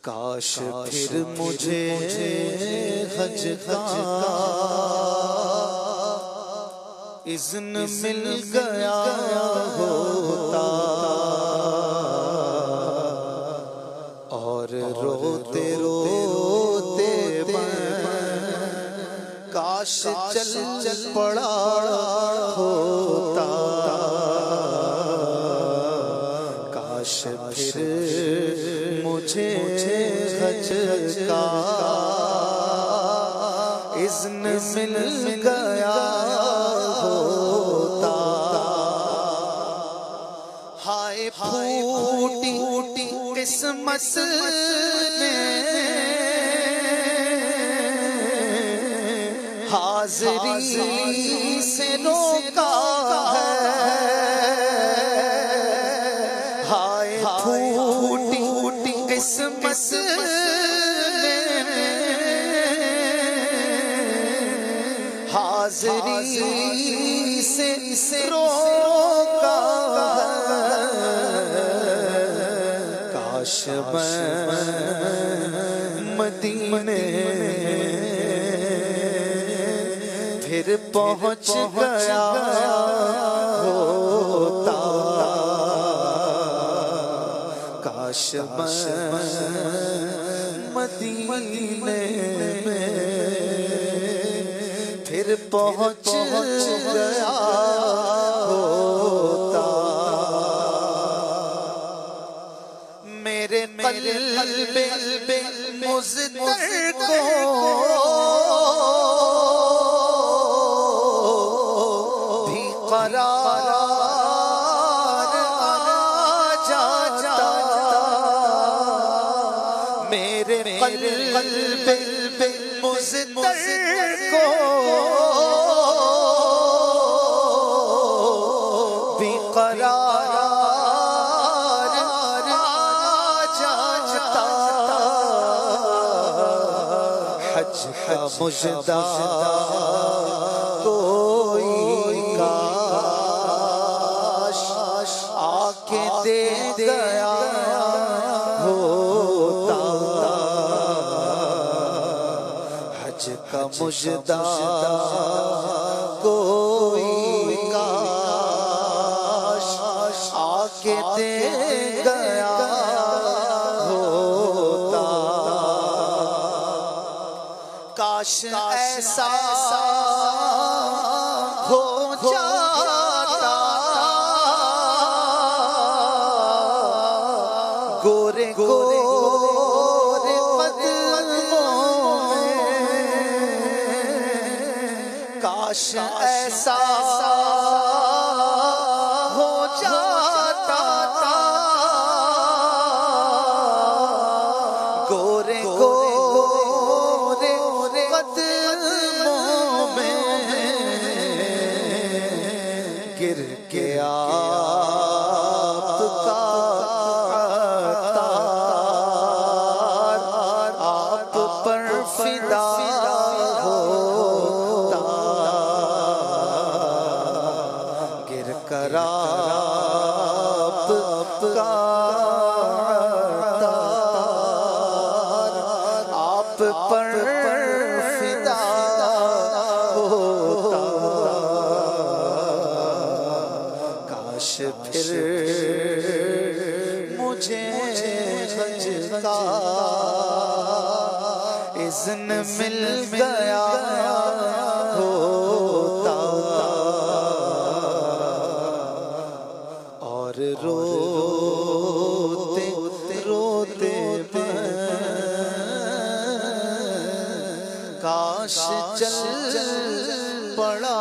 काश फिर मुझे हज का इज़्न मिल गया होता और रोते रोते काश चल पड़ा होता। काश फिर मुझे हज का इज़्न मिल गया होता। हाय फूटी किस्मत में हाज़री से रोका है। हाय फूटी किस्मत में हाज़री से रोका है। काश मैं मदीने फिर पहुँच गया होता। काश मैं मदीने फिर पहुँच गया होता। मेरे क़ल्बे मुज़्तर को भी क़रार आ जाता। मेरे क़ल्बे मुज़्तर को भी क़रार आ जाता। हज का मुजदा कोई काश आके दे गया होता। हज का मुजदा कोई काश आके दे गया होता। काश ऐसा हो जाता गोरे गोरे कदमों में। काश ऐसा हो जाता गोरे गोरे कदमों में गिर के आपका तार आप पर फिदा होता। गिर कर आपका तार आप पर फिदा होता। काश फिर मुझे हज का इज़्न मिल गया होता और रोते रोते काश चल पड़ा